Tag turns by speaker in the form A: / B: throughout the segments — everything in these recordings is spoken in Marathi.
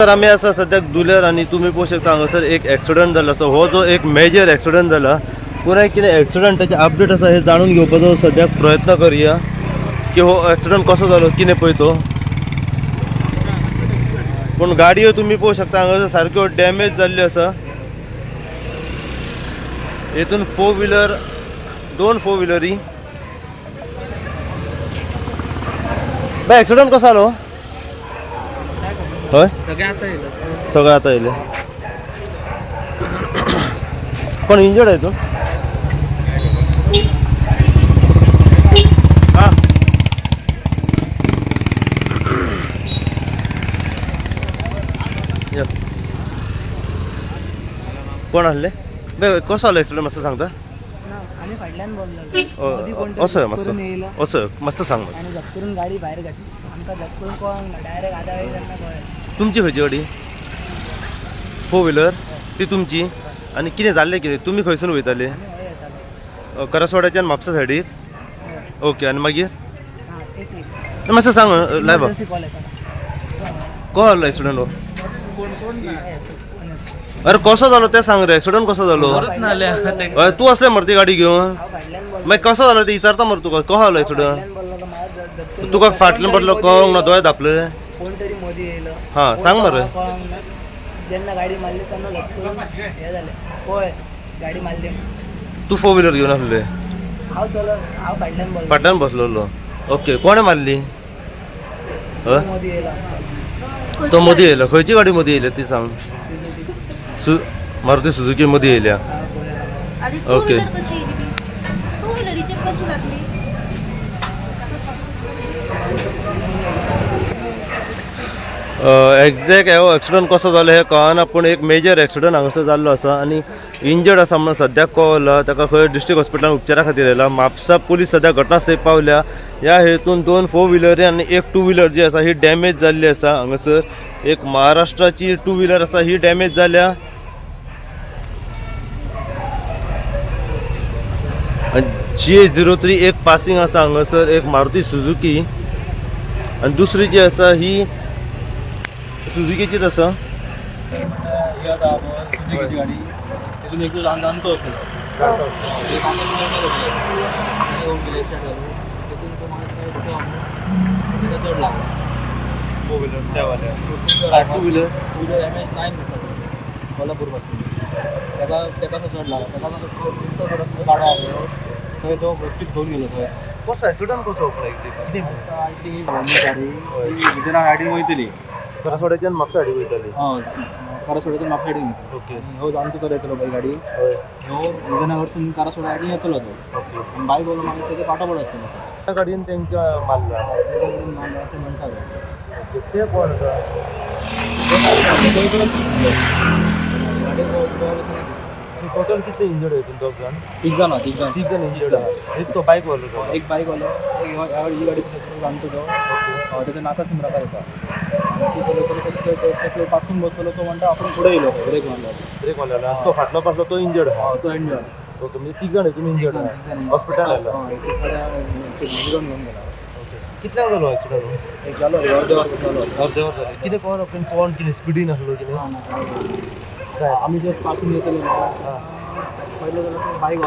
A: तर आम्ही असं सध्या दुलेर आणि तुम्ही पोहू शकता हांगासर एक ॲक्सिडंट जाला असो. हो जो एक मेजर ॲक्सिडंट जाला. पुन्हा कितें ॲक्सिडंटाचे अपडेट आसा हे जाणून घेवपाचो सद्याक प्रयत्न करूया की हो ॲक्सिडंट कसो जालो कितें पळय तो. पूण गाडयो तुम्ही पोवू शकता हांगासर सारक्यो डॅमेज जाल्ल्यो आसा. हेतून फोर व्हिलर दोन फोर व्हिलरी. बाय ॲक्सिडंट कसो जालो. हय सगळं आता येले. पण इंजर्ड आहे तो. हां कोण आसले बे कसो जालो ॲक्सिडंट मातसो सांगता. असं मातसो असं मातसो सांग.
B: करून गाडी भायर घातली आमकां करून कळंक डायरेक्ट आदाळी तेन्ना कळ्ळें.
A: तुमची खंयची गाडी फोर व्हिलर ती तुमची. आणि कितें जाल्लें कितें तुमी खंयसून वयताले. करसवाड्याच्यान म्हापसा सायडीक. ओके आणि मागीर मातसो सांग लायव कसो जालो ॲक्सिडंट हो. अरे कसो जालो तें सांग रे. ॲक्सिडंट कसो जालो. हय तूं असलें मरे ती गाडी घेवन मागीर कसो जालो ते विचारता मरे तुका कसो जालो ॲक्सिडंट. तुका फाटल्यान पडलो कळोंक ना दोळे धापले.
B: कोण तरी मोदी येयलो.
A: हां सांग मरे.
B: जेन्ना गाडी मारली तेन्ना करून हे जालें पळय गाडी मारली.
A: तू फोर व्हिलर घेवन आसले.
B: हांव फाटल्यान बोल्लो.
A: फाटल्यान बसलेलो. ओके कोणे मारली. हय
B: मोदी येयलो.
A: तो मोदी येयलो. खंयची गाडी मोदी येयल्या ती सांग. मारुती सुझुकी मोदी येयल्या. ओके एक्झॅक्ट हो ॲक्सिडंट कसो जालो हे कळना. पूण एक मेजर ॲक्सिडंट हांगासर जाल्लो आसा आणि इंजर्ड आसा म्हणून सद्याक कळला. ताका खंय डिस्ट्रिक्ट हॉस्पिटलान उपचारा खातीर येयला. म्हापसा पुलीस सद्या घटनास्थळी पावल्या. ह्या हेतून दोन फोर व्हिलरी आणि एक टू व्हिलर जी आसा ही डॅमेज जाल्ली आसा. हांगासर एक महाराष्ट्राची टू व्हिलर आसा ही डॅमेज जाल्या. GH03 एक पासिंग आसा हांगासर एक मारुती सुझुकी. आणि दुसरी जी आसा ही सुझुकीचीच आसा.
B: कोल्हापूर पासून तेका चड लागला. थंय तो हॉस्पिटल घेवन गेलो. थंय
A: कसो ॲक्सिडंट कसो
B: भितर गाडी वयतली
A: करसवाड्याच्यान म्हापसा सायडीक वयताली.
B: कारासोड्याच्यान म्हापसा सायडीन.
A: ओके
B: ह्यो जाणटो चड येतलो बाई गाडी. ह्यो उदयनगरसून कारासोड्या गाडी येतलो तो.
A: ओके
B: बायक वयलो मागीर तेजे पाटो पडत आसतलो.
A: त्या गाडयेन तेंच्या मारला
B: अशें म्हणटात.
A: ते कोण आसा. टोटल कितले इंजर्ड आहे दोग जाण.
B: तीग जाण
A: इंजर्ड आहा. एक तो बायक वालो.
B: एक बायक वालो ही गाडी जाणतो तो. तेका नाका सिमराकार येता. ती पासून बसलो तो म्हणटा आपण पुढे येयलो ब्रेक मारला.
A: तो फाटलो पासलो तो इंजर्ड आहा.
B: तो इंजर्ड.
A: ओके म्हणजे तीग जाण हितून इंजर्ड आहा. हॉस्पिटल आयला.
B: घेवन गेला.
A: कितल्यांक जालो ॲक्सिडंट.
B: एक जालो अर्देवर जालो.
A: कितें कोण आपण कोण कितें स्पिडीन आसलो कितें काय
B: आम्ही जस्ट पासून येतलो. पयलो जाल्यार तो बायक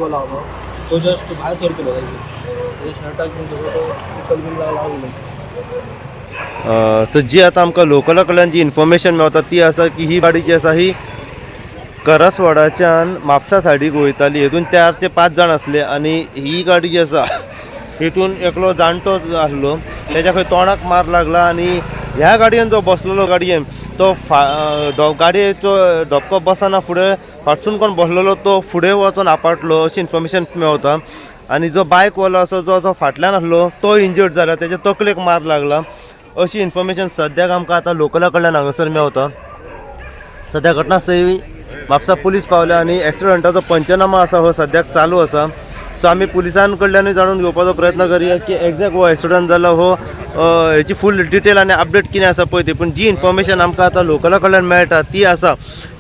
B: वाला होतो. तो जस्ट भायर सरतलो तेजे शर्टाक घेवन तो बिल लावलेलो.
A: तर जी आता आमकां लोकला कडल्यान जी इन्फॉर्मेशन मेळटा ती आसा की ही गाडी जी आसा ही करसवाड्याच्यान म्हापसा सायडीक वयताली. हेतून 4 ते 5 जाण आसले आणि ही गाडी जी आसा हितून एकलो जाणटो आसलो. तेच्या खंय तोंडाक मार लागला आणि ह्या गाडयेन जो बसलेलो गाडयेन तो गाडयेचो धपको बसना फुडें फाटसून कोण बसलेलो तो फुडें वचून आपटलो अशी इन्फॉर्मेशन मेळटा. आणि जो बायकवालो आसा जो फाटल्यान आसलो तो इंजर्ड जाला. तेच्या तकलेक मार लागला अशी इन्फॉर्मेशन सद्याक आमकां आतां लोकला कडल्यान हांगासर मेळटा. सद्या घटनास्थळी म्हापसा पुलीस पावल्या आणि ॲक्सिडंटाचो पंचनामा आसा हो सद्याक चालू आसा. सो आमी पुलिसां कडल्यानूय जाणून घेवपाचो प्रयत्न करूया की एक्झॅक्ट हो ॲक्सिडंट जाला हो हेची फूल डिटेल आनी अपडेट कितें आसा पळय ती. पूण जी इन्फॉर्मेशन आमकां आतां लोकला कडल्यान मेळटा ती आसा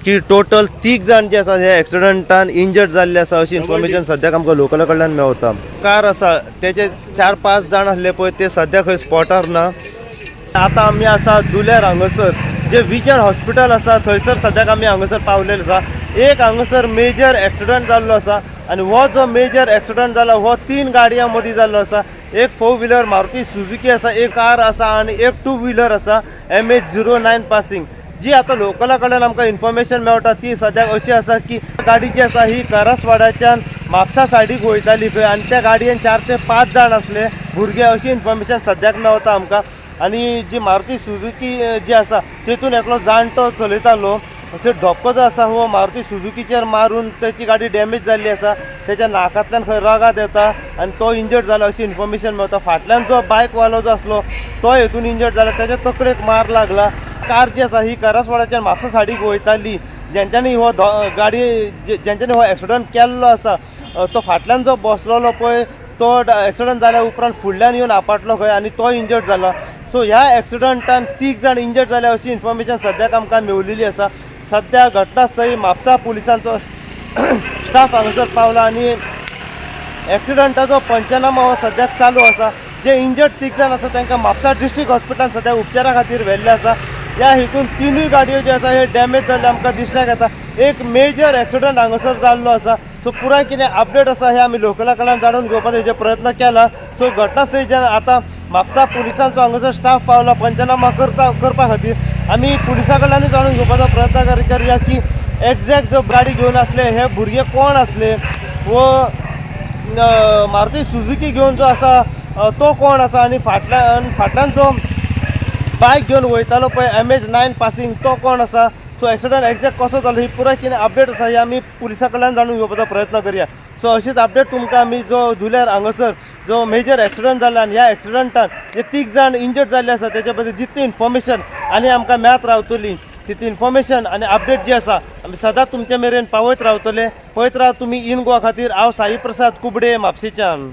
A: की टोटल 3 जाण जे आसा हे ॲक्सिडंटान इंजर्ड जाल्ले आसा अशी इन्फॉर्मेशन सद्याक आमकां लोकला कडल्यान मेळटा. कार आसा तेजे 4-5 जाण आसले पळय ते सद्या खंय स्पॉटार ना. आता आमी आसा दुलेर हांगासर जे विजन हॉस्पिटल आसा थंयसर सद्याक आमी हांगासर पावलेले आसा. एक हांगासर मेजर एक्सिडंट जाल्लो आसा आनी हो जो मेजर एक्सिडंट जाला हो 3 गाडयां मदीं जाल्लो आसा. एक 4 व्हिलर मारुती सुझुकी आसा, एक कार आसा आनी एक 2 व्हिलर आसा MH09 पासिंग. जी आता लोकला कडल्यान आमकां इन्फॉर्मेशन मेळटा ती सद्याक अशी आसा की गाडी जी आसा ही करसवाड्याच्यान म्हापसा सायडीक वयताली खंय आनी त्या गाडयेन 4 ते 5 जाण असले भुरगे अशी इन्फॉर्मेशन सद्याक मेळटा आमकां. आनी जी मारुती सुझुकी जी आसा तेतून एकलो जाणटो चलयतालो अशें धक्को जो आसा हो मारुती सुझुकीचेर मारून त्याची गाडी डॅमेज जाल्ली आसा. त्याच्या नाकांतल्यान खंय रगत येता आनी तो इंजर्ड जाला अशी इन्फॉर्मेशन मेळटा. फाटल्यान जो बायकवालो जो आसलो तो हेतून इंजर्ड जाला, त्याच्या तकलेक मार लागला. कार जी आसा ही करसवाड्याच्यान म्हापसा सायडीक वयताली. ज्यांच्यानी हो गाडी ज्यांच्यानी हो एक्सिडंट केल्लो आसा तो फाटल्यान जो बसलेलो पळय तो एक्सिडंट जाल्या उपरांत फुडल्यान येवन आपटलो खंय आनी तो इंजर्ड जाला. सो ह्या एक्सिडंटान 3 जाण इंजर्ड जाल्या अशी इन्फॉर्मेशन सद्याक आमकां मेळिल्ली आसा. सद्या घटनास्थळी म्हापसा पुलिसांचो स्टाफ हांगासर पावला आनी एक्सिडंटाचो पंचनामा हो सद्याक चालू आसा. जे इंजर्ड 3 जाण आसा तांकां म्हापसा डिस्ट्रिक्ट हॉस्पिटलान सद्या उपचारा खातीर व्हेल्ले आसा. ह्या हितून 3 गाडयो ज्यो आसा हे डॅमेज जाल्ले आमकां दिसल्याक येता. एक मेजर एक्सिडंट हांगासर जाल्लो आसा. सो पुराय कितें अपडेट आसा हे आमी लोकला कडल्यान जाणून घेवपाचो हेजे प्रयत्न केला. सो घटनास्थळीच्यान आतां म्हापसा पुलिसांचो हांगासर स्टाफ पावला पंचनामा करपा खातीर. आमी पुलिसा कडल्यानूय जाणून घेवपाचो प्रयत्न करुया की एक्झॅक्ट जो गाडी घेवन आसले हे भुरगे कोण आसले वो मारुती सुझुकी घेवन जो आसा तो कोण आसा आनी फाटल्यान जो बायक घेवन वयतालो पळय MH09 पासिंग तो कोण आसा. सो एक्सिडंट एक्झॅक्ट कसो जालो ही पुराय कितें अपडेट आसा ही आमी पुलिसा कडल्यान जाणून घेवपाचो प्रयत्न करुया. सो अशीच अपडेट तुमकां आमी जो धुल्यार हांगासर जो मेजर एक्सिडंट जाला आनी ह्या एक्सिडंटान जे 3 जाण इंजर्ड जाल्ले आसा तेच्या बद्दल जितली इन्फॉर्मेशन आनी आमकां मेळत रावतली तितली इन्फॉर्मेशन आनी अपडेट जी आसा आमी सदांच तुमचे मेरेन पावयत रावतले. पळयत राव तुमी इन गोवा खातीर. हांव साई प्रसाद कुबडे म्हापशेच्यान.